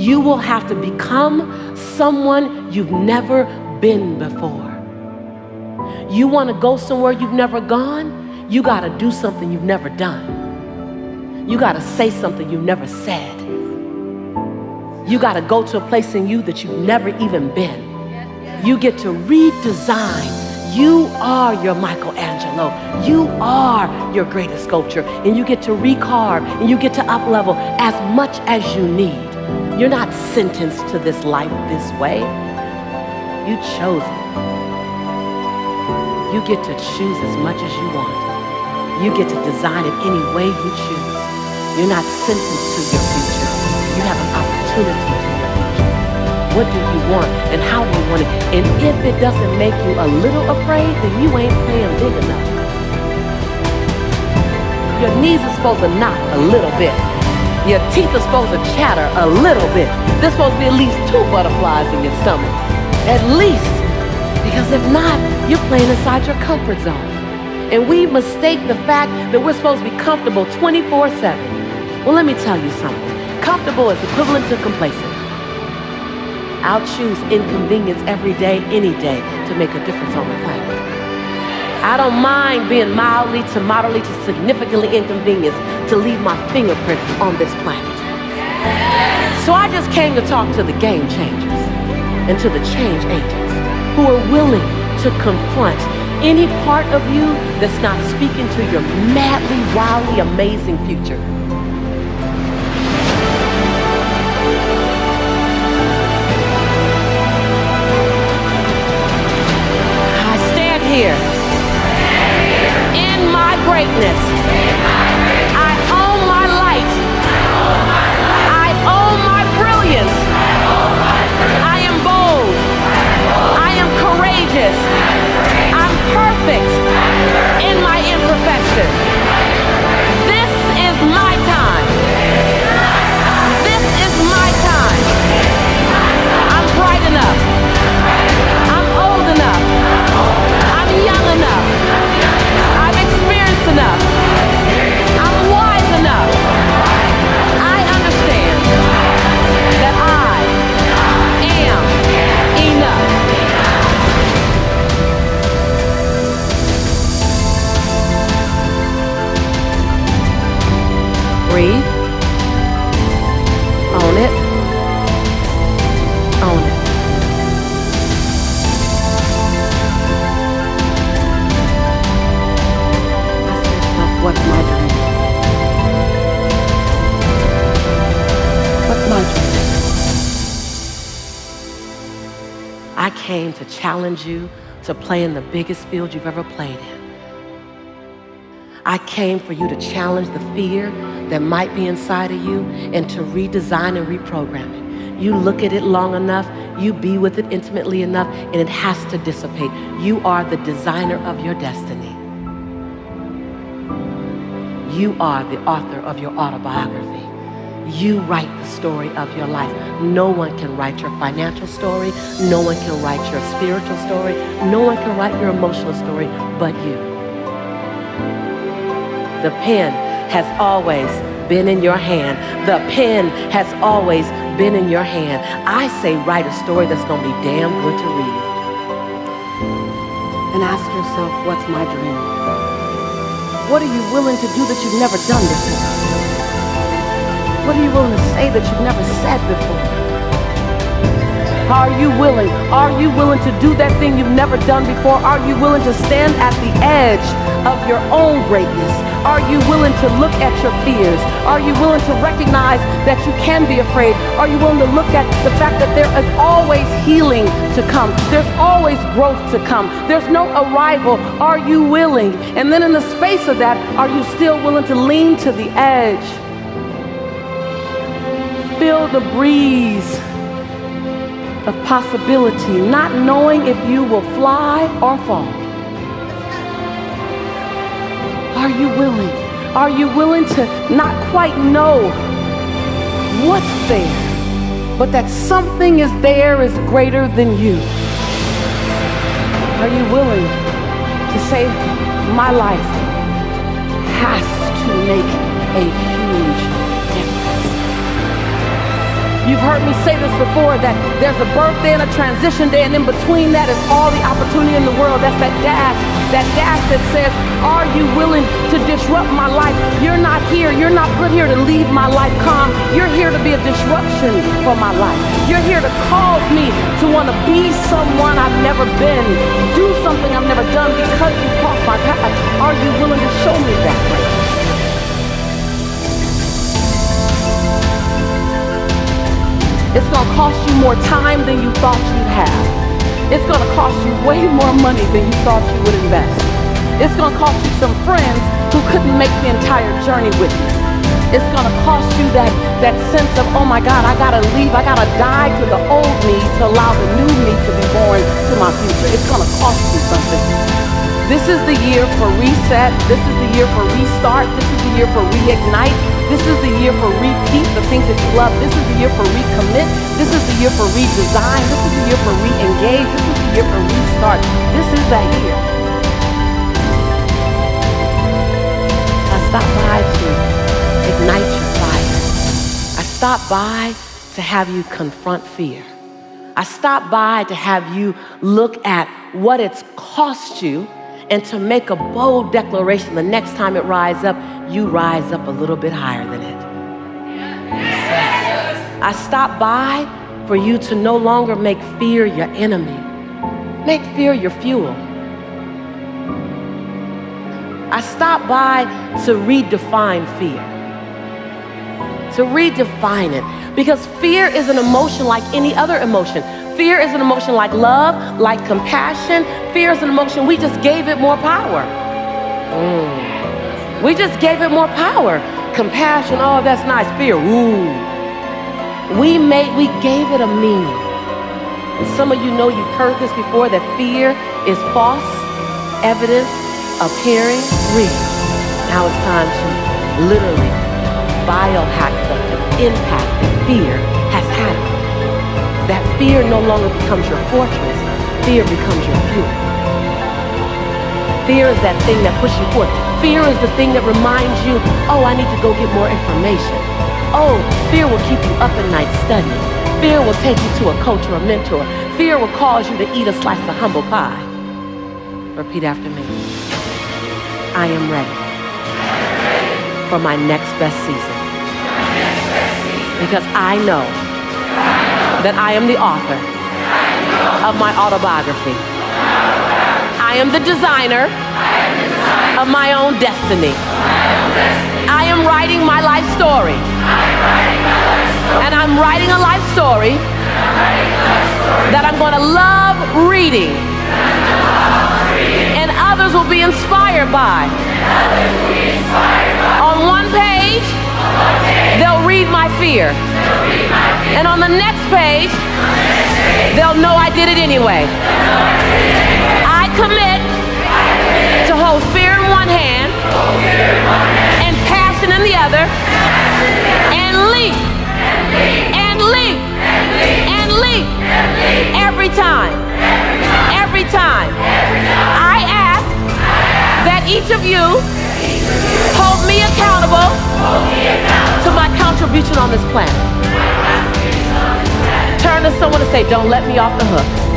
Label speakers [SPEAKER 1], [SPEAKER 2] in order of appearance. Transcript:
[SPEAKER 1] You will have to become someone you've never been before. You want to go somewhere you've never gone? You got to do something you've never done. You got to say something you've never said. You got to go to a place in you that you've never even been. You get to redesign. You are your Michelangelo. You are your greatest sculpture. And you get to recarve and you get to up-level as much as you need. You're not sentenced to this life this way. You chose it. You get to choose as much as you want. You get to design it any way you choose. You're not sentenced to your future. You have an opportunity to your future. What do you want and how do you want it? And if it doesn't make you a little afraid, then you ain't playing big enough. Your knees are supposed to knock a little bit. Your teeth are supposed to chatter a little bit. There's supposed to be at least 2 butterflies in your stomach. At least. Because if not, you're playing inside your comfort zone. And we mistake the fact that we're supposed to be comfortable 24/7. Well, let me tell you something. Comfortable is equivalent to complacent. I'll choose inconvenience every day, any day, to make a difference on the planet. I don't mind being mildly to moderately to significantly inconvenienced to leave my fingerprint on this planet. So I just came to talk to the game changers and to the change agents who are willing to confront any part of you that's not speaking to your madly, wildly amazing future. I stand here in my greatness. I own my light. I own my brilliance. I am bold. I am courageous. I'm perfect in my imperfection. This is my time. This is my time. I'm bright enough. I'm old enough. I'm young enough. I'm experienced enough. I'm wise enough. I understand that I am enough. Breathe. Own it. Own it. Ask yourself, what's my dream? What's my dream? I came to challenge you to play in the biggest field you've ever played in. I came for you to challenge the fear that might be inside of you and to redesign and reprogram it. You look at it long enough, you be with it intimately enough, and it has to dissipate. You are the designer of your destiny. You are the author of your autobiography. You write the story of your life. No one can write your financial story. No one can write your spiritual story. No one can write your emotional story but you. The pen has always been in your hand. The pen has always been in your hand. I say write a story that's going to be damn good to read. And ask yourself, what's my dream? What are you willing to do that you've never done before? What are you willing to say that you've never said before? Are you willing? Are you willing to do that thing you've never done before? Are you willing to stand at the edge of your own greatness? Are you willing to look at your fears? Are you willing to recognize that you can be afraid? Are you willing to look at the fact that there is always healing to come? There's always growth to come. There's no arrival. Are you willing? And then in the space of that, are you still willing to lean to the edge? Feel the breeze of possibility, not knowing if you will fly or fall. Are you willing? Are you willing to not quite know what's there, but that something is there is greater than you? Are you willing to say, my life has to make a huge difference? You've heard me say this before, that there's a birthday and a transition day, and in between that is all the opportunity in the world. That's that dash that says, are you willing to disrupt my life? You're not put here to leave my life calm. You're here to be a disruption for my life. You're here to cause me to want to be someone I've never been, do something I've never done because you crossed my path. Are you willing to show me that way? It's going to cost you more time than you thought you'd have. It's going to cost you way more money than you thought you would invest. It's going to cost you some friends who couldn't make the entire journey with you. It's going to cost you that sense of, oh my God, I got to leave. I got to die to the old me to allow the new me to be born to my future. It's going to cost you something. This is the year for reset. This is the year for restart. This is the year for reignite. This is the year for repeat the things that you love. This is the year for recommit. This is the year for redesign. This is the year for re-engage. This is the year for restart. This is that year. I stopped by to ignite your fire. I stopped by to have you confront fear. I stopped by to have you look at what it's cost you and to make a bold declaration. The next time it rises up, you rise up a little bit higher than it. I stopped by for you to no longer make fear your enemy. Make fear your fuel. I stopped by to redefine fear. To redefine it. Because fear is an emotion like any other emotion. Fear is an emotion like love, like compassion. Fear is an emotion, we just gave it more power. We just gave it more power. Compassion, oh, that's nice. Fear, ooh. We gave it a meaning. And some of you know you've heard this before, that fear is false evidence appearing real. Now it's time to literally biohack the impact that fear has had. That fear no longer becomes your fortress. Fear becomes your fuel. Fear is that thing that pushes you forward. Fear is the thing that reminds you, oh, I need to go get more information. Oh, fear will keep you up at night studying. Fear will take you to a coach or a mentor. Fear will cause you to eat a slice of humble pie. Repeat after me. I am ready for my next best season. Because I know that I am the author of my autobiography. I am the designer of my own destiny. I am writing my life story. And I'm writing a life story that I'm going to love reading. And others will be inspired by. On one page, they'll read my fear. And on the next page, they'll know I did it anyway. I commit to hold fear in one hand and passion in the other, and leap and leap and leap every time. Every time. I ask that each of you hold me accountable to my contribution on this planet. Turn to someone and say, don't let me off the hook.